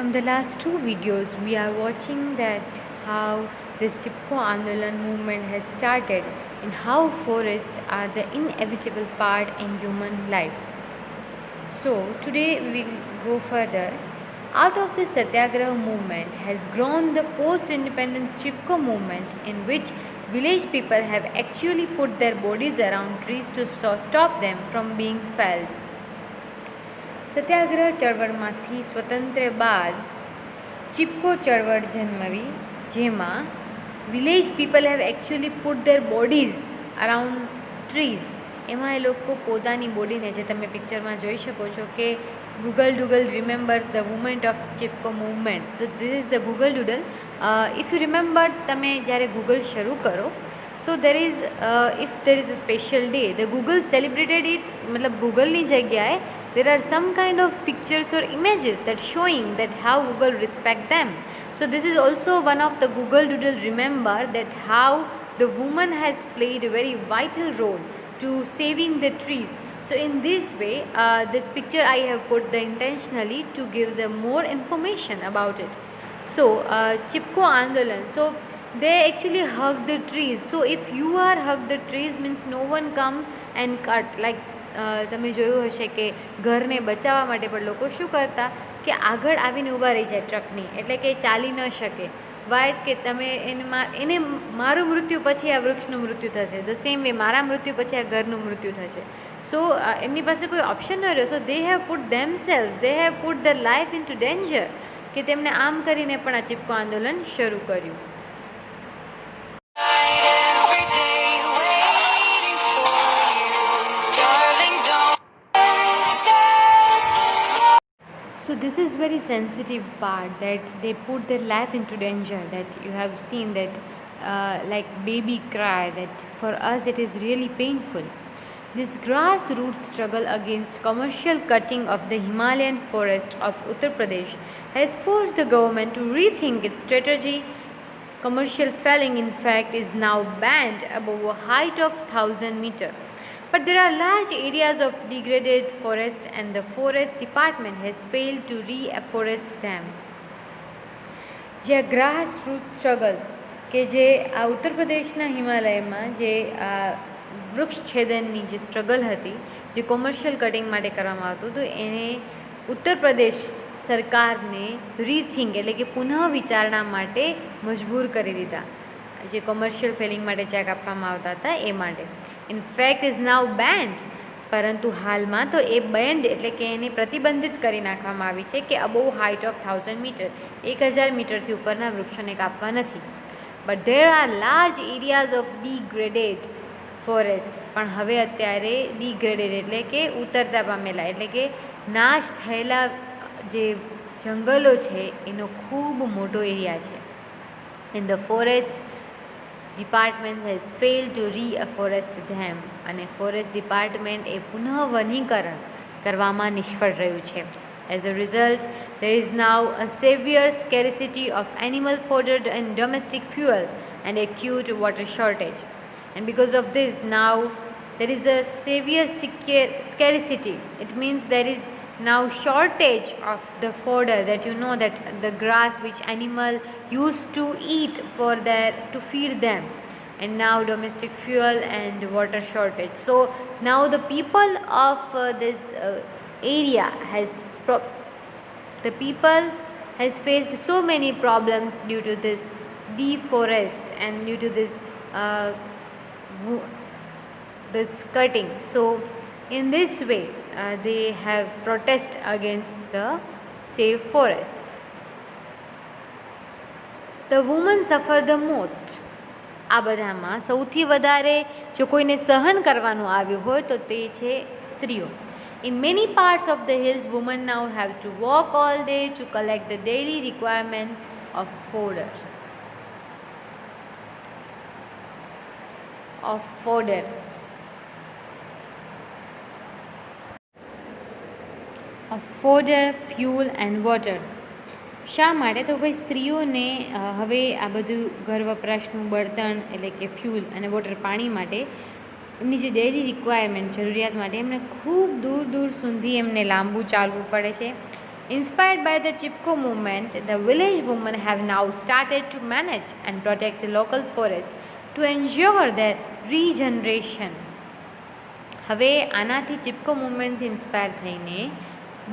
From the last two videos, we are watching that how this Chipko Andolan movement has started and how forests are the inevitable part in human life. So today we will go further. Out of the Satyagraha movement has grown the post-independence Chipko movement, in which village people have actually put their bodies around trees to stop them from being felled. સત્યાગ્રહ ચળવળમાંથી સ્વતંત્ર બાદ ચિપકો ચળવળ જન્મવી, જેમાં village people have actually put there bodies around trees. એમાં એ લોકો પોતાની બોડીને, જે તમે પિક્ચરમાં જોઈ શકો છો કે Google doodle remembers the moment of Chipko movement, તો this is the Google doodle. If you remember, તમે જ્યારે ગૂગલ શરૂ કરો, so there is if there is a special day, the Google celebrated it, मतलब Google ની જગ્યાએ there are some kind of pictures or images that showing that how Google respect them. So this is also one of the Google Doodle remember that how the woman has played a very vital role to saving the trees. So in this way, this picture I have put the intentionally to give them more information about it. So Chipko Andolan, so they actually hug the trees. So if you are hug the trees means no one come and cut. Like તમે જોયું હશે કે ઘરને બચાવવા માટે પણ લોકો શું કરતા કે આગળ આવીને ઊભા રહી જાય ટ્રકની, એટલે કે ચાલી ન શકે. વાય કે તમે એને મારું મૃત્યુ પછી આ વૃક્ષનું મૃત્યુ થશે, ધ સેમ વે મારા મૃત્યુ પછી આ ઘરનું મૃત્યુ થશે. સો એમની પાસે કોઈ ઓપ્શન ન રહ્યો. So they have put themselves, they have put the life in to danger, કે તેમણે આમ કરીને પણ આ ચિપકો આંદોલન શરૂ કર્યું. So this is very sensitive part, that they put their life into danger, that you have seen that like baby cry, that for us it is really painful. This grassroots struggle against commercial cutting of the Himalayan forest of Uttar Pradesh has forced the government to rethink its strategy. Commercial felling, in fact, is now banned above a height of 1,000 meters. But there are large areas of degraded forest and the forest department has failed to reforest them. જે grassroot struggle કે જે આ ઉત્તર પ્રદેશના હિમાલયમાં જે વૃક્ષ છેદનની જે struggle હતી, જે કોમર્શિયલ કટિંગ માટે કરવામાં આવતું હતું, એને ઉત્તર પ્રદેશ સરકારને રીથિંક એટલે કે પુનઃ વિચારણા માટે મજબૂર કરી દીધા. જે કોમર્શિયલ ફેલિંગ માટે જે કાપવામાં આવતા હતા એ માટે ઇનફેક્ટ ઇઝ નાઉ બેન્ડ. પરંતુ હાલમાં તો એ બેન્ડ એટલે કે એને પ્રતિબંધિત કરી નાખવામાં આવી છે કે અબોવ હાઇટ ઓફ 1,000 મીટર, 1,000 મીટરથી ઉપરના વૃક્ષોને કાપવા નથી. But there are large areas of degraded forest. પણ હવે અત્યારે ડિગ્રેડેડ એટલે કે ઉતરતા પામેલા, એટલે કે નાશ થયેલા જે જંગલો છે એનો ખૂબ મોટો એરિયા છે. In the forest department has fail to reforest them, અને ફોરેસ્ટ ડિપાર્ટમેન્ટ એ પુનઃ વનીકરણ કરવામાં નિષ્ફળ રહ્યું છે. As a result there is now a severe scarcity of animal fodder and domestic fuel and acute water shortage. And because of this now there is a severe scarcity. It means there is now shortage of the fodder, that you know that the grass which animal used to eat for their to feed them, and now domestic fuel and water shortage. So now the people of this area has faced so many problems due to this deforest and due to this cutting. So in this way they have protest against the save forest. The women suffer the most. આ બધામાં સૌથી વધારે જો કોઈને સહન કરવાનું આવ્યું હોય તો તે છે સ્ત્રીઓ. In many parts of the hills, women now have to walk all day to collect the daily requirements of fodder. Of fodder, fuel and water. શા માટે? તો ભાઈ સ્ત્રીઓને હવે આ બધું ઘર વપરાશનું બળતણ એટલે કે ફ્યુલ અને વોટર પાણી માટે એમની જે ડેલી રિક્વાયરમેન્ટ જરૂરિયાત માટે એમને ખૂબ દૂર દૂર સુધી એમને લાંબુ ચાલવું પડે છે. Inspired by the Chipko movement, the village women have now started to manage and protect the local forest to ensure their regeneration. હવે આનાથી ચિપકો મૂવમેન્ટથી ઇન્સ્પાયર થઈને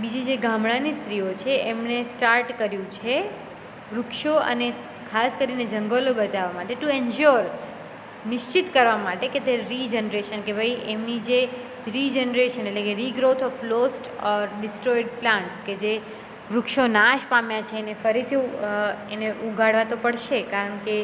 બીજી જે ગામડાની સ્ત્રીઓ છે એમણે સ્ટાર્ટ કર્યું છે વૃક્ષો અને ખાસ કરીને જંગલો બચાવવા માટે ટુ એન્શ્યોર નિશ્ચિત કરવા માટે કે તે રીજનરેશન કે ભાઈ એમની જે રીજનરેશન એટલે કે રીગ્રોથ of lost or destroyed plants કે જે વૃક્ષો નાશ પામ્યા છે એને ફરીથી એને ઉગાડવા તો પડશે કારણ કે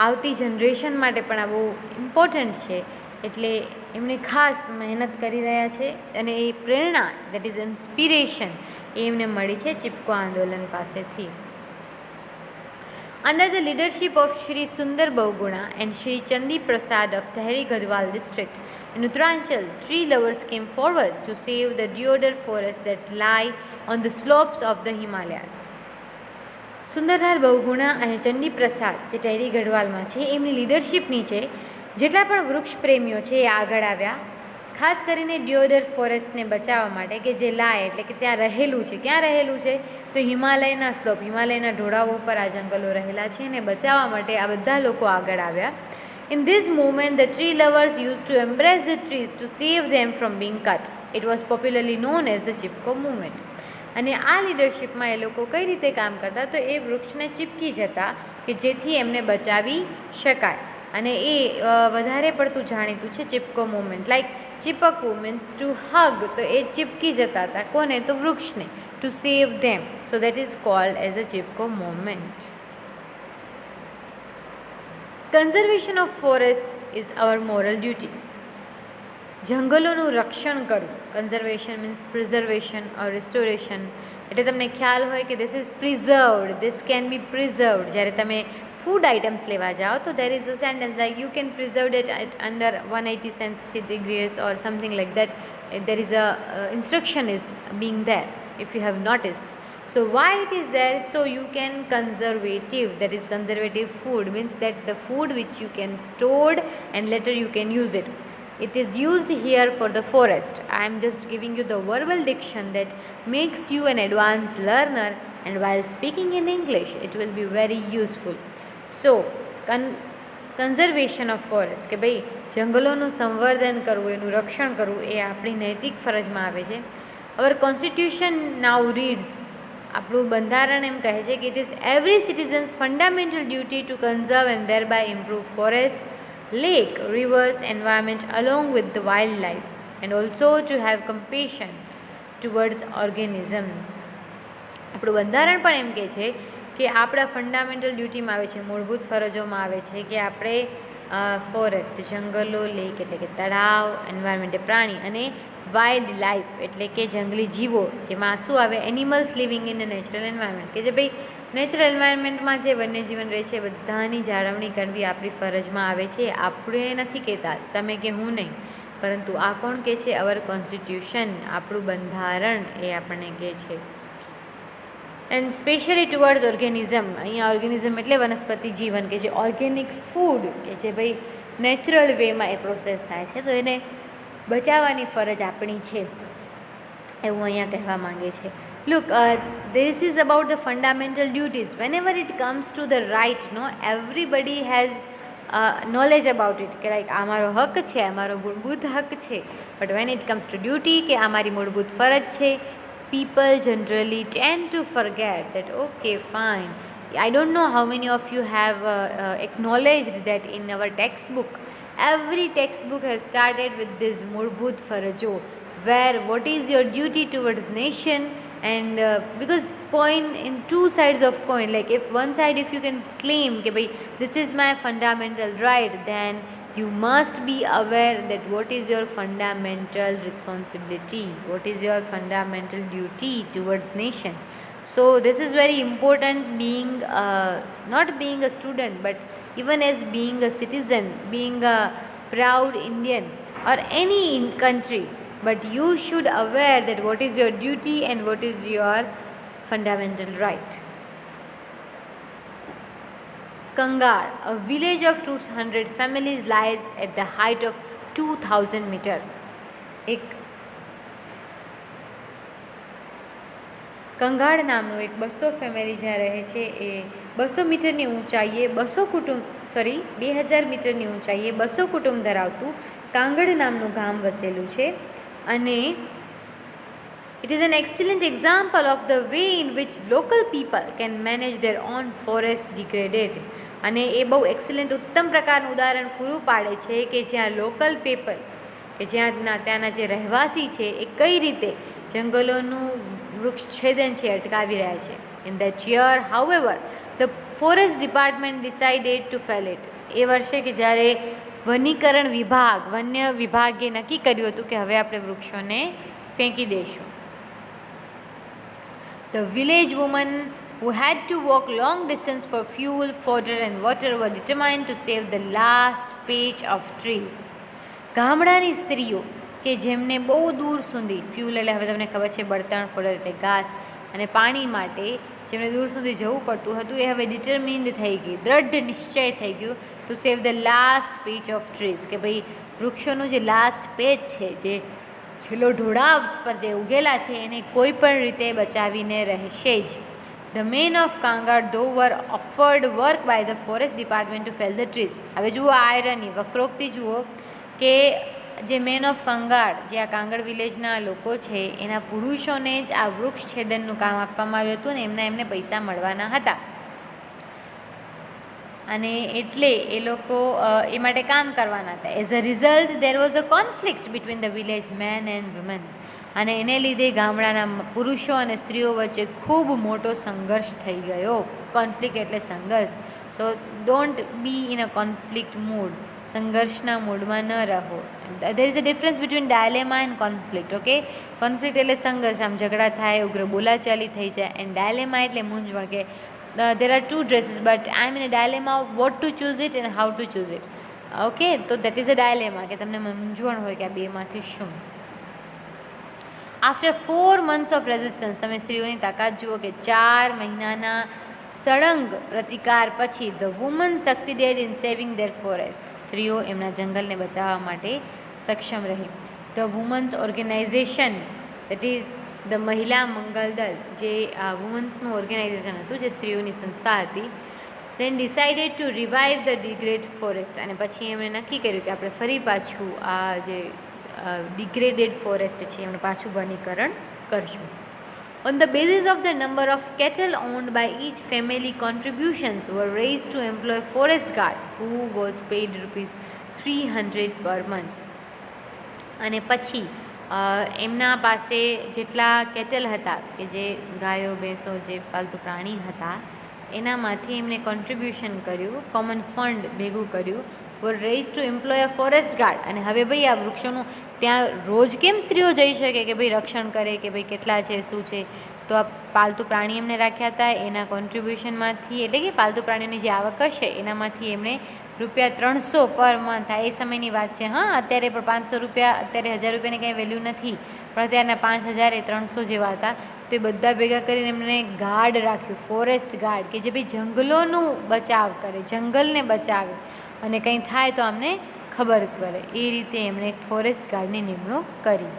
આવતી જનરેશન માટે પણ આ બહુ ઇમ્પોર્ટન્ટ છે એટલે એમણે ખાસ મહેનત કરી રહ્યા છે અને એ પ્રેરણા દેટ ઇઝ ઇન્સ્પિરેશન એ એમને મળી છે ચિપકો આંદોલન પાસેથી. Under the leadership of Shri Sundar Bahuguna and Shri Chandi Prasad of Tehri Gadwal district in Uttaranchal, tree lovers came forward to save the deodar forests that lie on the slopes of the Himalayas. Sundarlal Bahuguna અને ચંડી પ્રસાદ જે Terry ગઢવાલમાં છે એમની leadership નીચે જેટલા પણ વૃક્ષ પ્રેમીઓ છે એ આગળ આવ્યા ખાસ કરીને ડ્યોડર ફોરેસ્ટને બચાવવા માટે કે જે લાય એટલે કે ત્યાં રહેલું છે. ક્યાં રહેલું છે તો હિમાલયના સ્લોપ હિમાલયના ઢોળાવો ઉપર આ જંગલો રહેલા છે અને બચાવવા માટે આ બધા લોકો આગળ આવ્યા. In this movement, the tree lovers used to embrace the trees to save them from being cut. It was popularly known as the Chipko movement. અને આ લીડરશિપમાં એ લોકો કઈ રીતે કામ કરતા તો એ વૃક્ષને ચીપકી જતા કે જેથી એમને બચાવી શકાય અને એ વધારે પડતું જાણીતું છે ચિપકો મૂવમેન્ટ. લાઈક ચીપકવું મીન્સ ટુ હગ તો એ ચીપકી જતા હતા કોને તો વૃક્ષને to save them. So that is called as a Chipko movement. Conservation of forest is our moral duty. જંગલોનું રક્ષણ કરવું conservation means preservation or restoration એટલે તમને ખ્યાલ હોય કે this is preserved this can be preserved. જ્યારે તમે ફૂડ આઇટમ્સ લેવા જાઓ તો there is a sentence like you can preserve it at under 180 degrees or something like that. There is a instruction is being there if you have noticed. So why it is there? So you can conservative, that is conservative food means that the food which you can stored and later you can use it. It is used here for the forest. I am just giving you the verbal diction that makes you an advanced learner, and while speaking in English it will be very useful. So conservation of forest કે ભાઈ જંગલોનું સંવર્ધન કરવું એનું રક્ષણ કરવું એ આપણી નૈતિક ફરજમાં આવે છે. અવર કોન્સ્ટિટ્યુશન નાઉ રીડ્સ આપણું બંધારણ એમ કહે છે કે it is every citizen's fundamental duty to conserve and thereby improve forest, lake, rivers, environment along with the wildlife and also to have compassion towards organisms. આપણું બંધારણ પણ એમ કહે છે કે આપણા ફંડામેન્ટલ ડ્યુટીમાં આવે છે મૂળભૂત ફરજોમાં આવે છે કે આપણે ફોરેસ્ટ જંગલો, લેક એટલે કે તળાવ, એન્વાયરમેન્ટ પ્રાણી અને વાઇલ્ડ લાઈફ એટલે કે જંગલી જીવો જેમાં શું આવે animals living in a natural environment કે જે ભાઈ નેચરલ એન્વાયરમેન્ટમાં જે વન્યજીવન રહે છે બધાની જાળવણી કરવી આપણી ફરજમાં આવે છે. આપણે નથી કહેતા તમે કે હું નહીં, પરંતુ આ કોણ કહે છે? અવર કોન્સ્ટિટ્યુશન આપણું બંધારણ એ આપણને કહે છે. એન્ડ સ્પેશિયલી ટુવર્ડ્સ ઓર્ગેનિઝમ અહીંયા ઓર્ગેનિઝમ એટલે વનસ્પતિ જીવન કે જે ઓર્ગેનિક ફૂડ કે જે ભાઈ નેચરલ વેમાં એ પ્રોસેસ થાય છે તો એને બચાવવાની ફરજ આપણી છે એવું અહીંયા કહેવા માંગે છે. Look, this is about the fundamental duties. Whenever it comes to the right, no, everybody has knowledge about it. કે લાઈક આ મારો હક છે, આ મારો મૂળભૂત હક છે. But when it comes to duty કે આ મારી મૂળભૂત ફરજ છે, people generally tend to forget that okay fine. I don't know how many of you have acknowledged that in our textbook. Every textbook has started with this મૂળભૂત ફરજો where what is your duty towards nation. And because coin in two sides of coin, like if one side if you can claim that this is my fundamental right, then you must be aware that what is your fundamental responsibility, what is your fundamental duty towards nation. So this is very important, being not being a student but even as being a citizen, being a proud Indian or any country. But you should aware that what is your duty and what is your fundamental right. Kangar, a village of 200 families, lies at the height of 2000 meter. एक કંગાળ નામનું એક 200 family જ્યાં રહે છે. એ 200 મીટરની ઊંચાઈએ 2000 મીટરની ઊંચાઈએ 200 કુટુંબ ધરાવતું કાંગડ નામનું ગામ વસેલું છે. અને it is an excellent example of the way in which local people can manage their own forest degraded. અને એ બહુ એક્સિલન્ટ ઉત્તમ પ્રકારનું ઉદાહરણ પૂરું પાડે છે કે જ્યાં લોકલ પીપલ કે ત્યાંના જે રહેવાસી છે એ કઈ રીતે જંગલોનું વૃક્ષછેદન છે અટકાવી રહ્યા છે. In that year however the forest department decided to fell it. એ વર્ષે કે જ્યારે વન્ય વિભાગે નક્કી કર્યું હતું કે હવે આપણે વૃક્ષોને ફેંકી દઈશું. The village women who had to walk long distance for fuel, fodder and water were determined to save the last patch of trees. ગામડાની સ્ત્રીઓ કે જેમને બહુ દૂર સુધી ફ્યુલ એટલે હવે તમને ખબર છે બળતણ, ફોડર એટલે ઘાસ, અને પાણી માટે જેમને દૂર સુધી જવું પડતું હતું એ હવે ડિટરમિન્ડ થઈ ગઈ, દ્રઢ નિશ્ચય થઈ ગયું to save the last patch of trees કે ભાઈ વૃક્ષોનું જે લાસ્ટ પેચ છે, જે છેલ્લો ઢોળાવ પર જે ઉગેલા છે એને કોઈ પણ રીતે બચાવીને રહેશે જ. The main of Kangad who were offered work by the forest department to fell the trees. હવે જુઓ આયરની વક્રોક્તિ જુઓ કે જે મેન ઓફ કંગાડ જે આ કાંગડ વિલેજના લોકો છે એના પુરુષોને જ આ વૃક્ષ છેદનનું કામ આપવામાં આવ્યું હતું ને એમને પૈસા મળવાના હતા. અને એટલે એ લોકો એ માટે કામ કરવાના હતા. As a result there was a conflict between the village men and women. અને એને લીધે ગામડાના પુરુષો અને સ્ત્રીઓ વચ્ચે ખૂબ મોટો સંઘર્ષ થઈ ગયો. કોન્ફ્લિક્ટ એટલે સંઘર્ષ. સો don't be in a conflict mood. સંઘર્ષના મૂડમાં ન રહો. દેર is a difference between dilemma and conflict. Okay, conflict એટલે સંઘર્ષ, આમ ઝઘડા થાય, ઉગ્ર બોલાચાલી થઈ જાય. એન્ડ ડાયલેમા એટલે મૂંઝવણ કે there are two dresses but I am in a dilemma of what to choose it and how to choose it. Okay, તો that is a dilemma કે તમને મૂંઝવણ હોય કે આ બેમાંથી શું. After 4 months of resistance, તમે સ્ત્રીઓની તાકાત જુઓ કે 4 મહિનાના સળંગ પ્રતિકાર પછી the women succeeded in saving their forest. સ્ત્રીઓ એમના જંગલને બચાવવા માટે સક્ષમ રહી. The women's organization, that is the મહિલા મંગલ દળ, જે વુમન્સનું ઓર્ગેનાઇઝેશન હતું, જે સ્ત્રીઓની સંસ્થા હતી, then decided to revive the degrade forest. અને પછી એમણે નક્કી કર્યું કે આપણે ફરી પાછું આ જે ડિગ્રેડેડ ફોરેસ્ટ છે એમણે પાછું વનીકરણ કરશું. On the basis of the number of cattle owned by each family, contributions were raised to employ forest guard who was paid ₹300 per month. અને પછી એમના પાસે જેટલા કેટલ હતા કે જે ગાયો ભેંસો જે પાલતુ પ્રાણી હતા એનામાંથી એમણે કોન્ટ્રીબ્યુશન કર્યું, કોમન ફંડ ભેગું કર્યું, were raise to employ a forest guard. અને હવે ભાઈ આ વૃક્ષોનું ત્યાં રોજ કેમ સ્ત્રીઓ જઈ શકે કે ભાઈ રક્ષણ કરે કે ભાઈ કેટલા છે શું છે, તો આ પાલતુ પ્રાણી એમને રાખ્યા હતા. એના કોન્ટ્રીબ્યુશનમાંથી એટલે કે પાલતુ પ્રાણીઓની જે આવક હશે એનામાંથી એમણે ₹300 પર મંથ, આ એ સમયની વાત છે. હા, અત્યારે પણ ₹500, અત્યારે ₹1000ની કંઈ વેલ્યુ નથી, પણ અત્યારના 5000 એ 300 જેવા હતા. તો એ બધા ભેગા કરીને એમને ગાર્ડ રાખ્યું, ફોરેસ્ટ ગાર્ડ, કે જે ભાઈ જંગલોનું બચાવ કરે, જંગલને બચાવે અને કંઈ થાય તો અમને ખબર કરે. એ રીતે એમણે એક ફોરેસ્ટ ગાર્ડની નિમણૂક કરી.